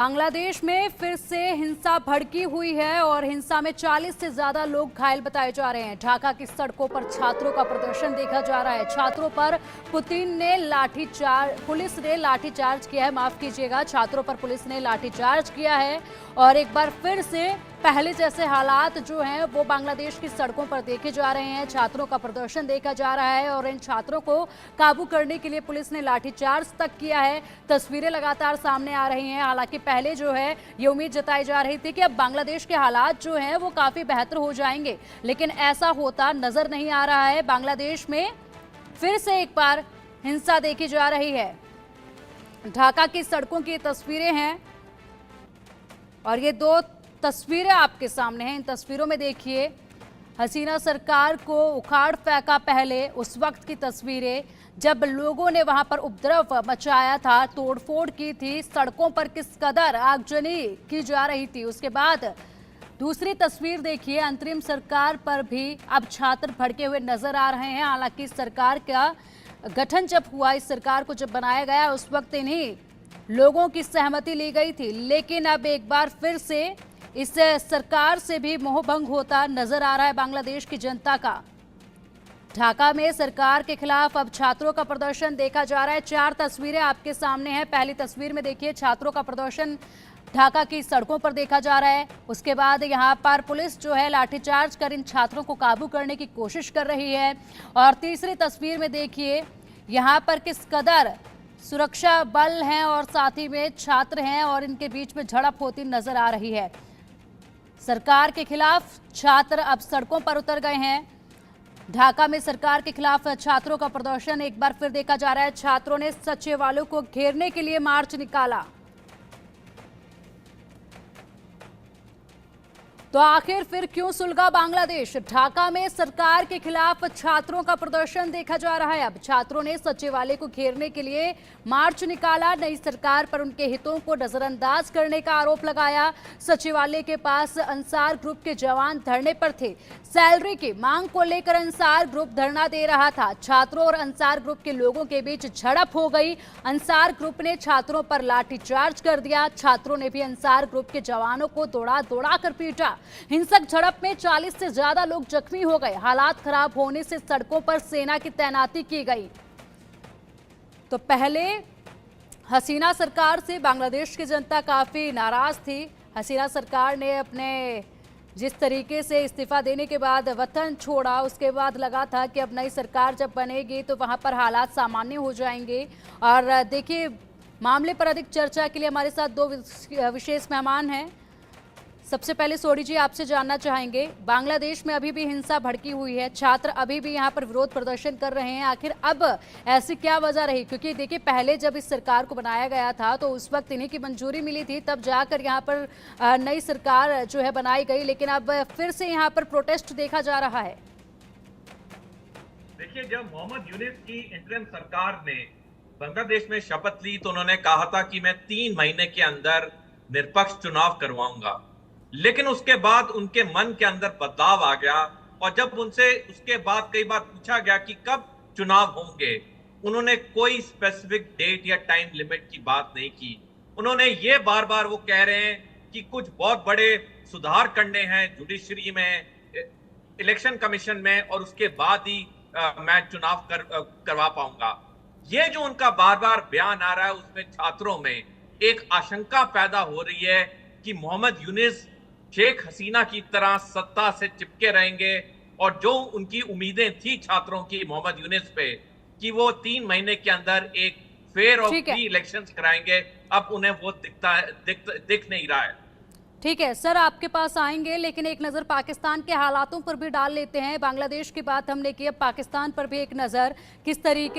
बांग्लादेश में फिर से हिंसा भड़की हुई है और हिंसा में 40 से ज्यादा लोग घायल बताए जा रहे हैं। ढाका की सड़कों पर छात्रों का प्रदर्शन देखा जा रहा है। छात्रों पर पुलिस ने लाठीचार्ज किया है। माफ कीजिएगा, छात्रों पर पुलिस ने लाठीचार्ज किया है और एक बार फिर से पहले जैसे हालात जो हैं वो बांग्लादेश की सड़कों पर देखे जा रहे हैं। छात्रों का प्रदर्शन देखा जा रहा है और इन छात्रों को काबू करने के लिए पुलिस ने लाठीचार्ज तक किया है। तस्वीरें लगातार सामने आ रही हैं। हालांकि पहले जो है ये उम्मीद जताई जा रही थी कि अब बांग्लादेश के हालात जो हैं वो काफी बेहतर हो जाएंगे, लेकिन ऐसा होता नजर नहीं आ रहा है। बांग्लादेश में फिर से एक बार हिंसा देखी जा रही है। ढाका की सड़कों की तस्वीरें हैं और ये दो तस्वीरें आपके सामने हैं। इन तस्वीरों में देखिए, हसीना सरकार को उखाड़ फेंका पहले उस वक्त की तस्वीरें जब लोगों ने वहां पर उपद्रव मचाया था, तोड़फोड़ की थी, सड़कों पर किस कदर आगजनी की जा रही थी। उसके बाद दूसरी तस्वीर देखिए, अंतरिम सरकार पर भी अब छात्र भड़के हुए नजर आ रहे हैं। हालांकि सरकार का गठन जब हुआ, इस सरकार को जब बनाया गया, उस वक्त इन्हीं लोगों की सहमति ली गई थी, लेकिन अब एक बार फिर से इस सरकार से भी मोहभंग होता नजर आ रहा है बांग्लादेश की जनता का। ढाका में सरकार के खिलाफ अब छात्रों का प्रदर्शन देखा जा रहा है। 4 तस्वीरें आपके सामने हैं। पहली तस्वीर में देखिए, छात्रों का प्रदर्शन ढाका की सड़कों पर देखा जा रहा है। उसके बाद यहां पर पुलिस जो है लाठीचार्ज कर इन छात्रों को काबू करने की कोशिश कर रही है। और तीसरी तस्वीर में देखिए, यहां पर किस कदर सुरक्षा बल हैं और साथ ही में छात्र हैं और इनके बीच में झड़प होती नजर आ रही है। सरकार के खिलाफ छात्र अब सड़कों पर उतर गए हैं। ढाका में सरकार के खिलाफ छात्रों का प्रदर्शन एक बार फिर देखा जा रहा है। छात्रों ने सचिवालयों को घेरने के लिए मार्च निकाला। तो आखिर फिर क्यों सुलगा बांग्लादेश? ढाका में सरकार के खिलाफ छात्रों का प्रदर्शन देखा जा रहा है। अब छात्रों ने सचिवालय को घेरने के लिए मार्च निकाला। नई सरकार पर उनके हितों को नजरअंदाज करने का आरोप लगाया। सचिवालय के पास अंसार ग्रुप के जवान धरने पर थे। सैलरी की मांग को लेकर अंसार ग्रुप धरना दे रहा था। छात्रों और अंसार ग्रुप के लोगों के बीच झड़प हो गई। अंसार ग्रुप ने छात्रों पर लाठीचार्ज कर दिया। छात्रों ने भी अंसार ग्रुप के जवानों को दौड़ा दौड़ा कर पीटा। हिंसक झड़प में 40 से ज्यादा लोग जख्मी हो गए। हालात खराब होने से सड़कों पर सेना की तैनाती की गई। तो पहले हसीना सरकार से बांग्लादेश की जनता काफी नाराज थी। हसीना सरकार ने अपने जिस तरीके से इस्तीफा देने के बाद वतन छोड़ा, उसके बाद लगा था कि अब नई सरकार जब बनेगी तो वहां पर हालात सामान्य हो जाएंगे। और देखिए, मामले पर अधिक चर्चा के लिए हमारे साथ 2 विशेष मेहमान हैं। सबसे पहले सोडी जी, आपसे जानना चाहेंगे, बांग्लादेश में अभी भी हिंसा भड़की हुई है, छात्र अभी भी यहां पर विरोध प्रदर्शन कर रहे हैं। आखिर अब ऐसी क्या वजह रही? क्योंकि देखिए, पहले जब इस सरकार को बनाया गया था तो उस वक्त इन्हीं की मंजूरी मिली थी, तब जाकर यहां पर नई सरकार जो है बनाई गई, लेकिन अब फिर से यहां पर प्रोटेस्ट देखा जा रहा है। देखिए, जब मोहम्मद यूनिस की इंटरिम सरकार ने बांग्लादेश में शपथ ली तो उन्होंने कहा था कि मैं 3 महीने के अंदर निष्पक्ष चुनाव करवाऊंगा, लेकिन उसके बाद उनके मन के अंदर बदलाव आ गया और जब उनसे उसके बाद कई बार पूछा गया कि कब चुनाव होंगे, उन्होंने कोई स्पेसिफिक डेट या टाइम लिमिट की बात नहीं की। उन्होंने ये बार बार वो कह रहे हैं कि कुछ बहुत बड़े सुधार करने हैं जुडिशरी में, इलेक्शन कमीशन में, और उसके बाद ही मैं चुनाव करवा पाऊंगा। ये जो उनका बार बार बयान आ रहा है, उसमें छात्रों में एक आशंका पैदा हो रही है कि मोहम्मद यूनिस शेख हसीना की तरह सत्ता से चिपके रहेंगे और जो उनकी उम्मीदें थी छात्रों की मोहम्मद यूनिस पे कि वो 3 महीने के अंदर एक फेयर और फ्री इलेक्शंस कराएंगे, अब उन्हें वो दिख नहीं रहा है। ठीक है सर, आपके पास आएंगे, लेकिन एक नज़र पाकिस्तान के हालातों पर भी डाल लेते हैं। बांग्लादेश की बात हमने की, अब पाकिस्तान पर भी एक नज़र, किस तरीके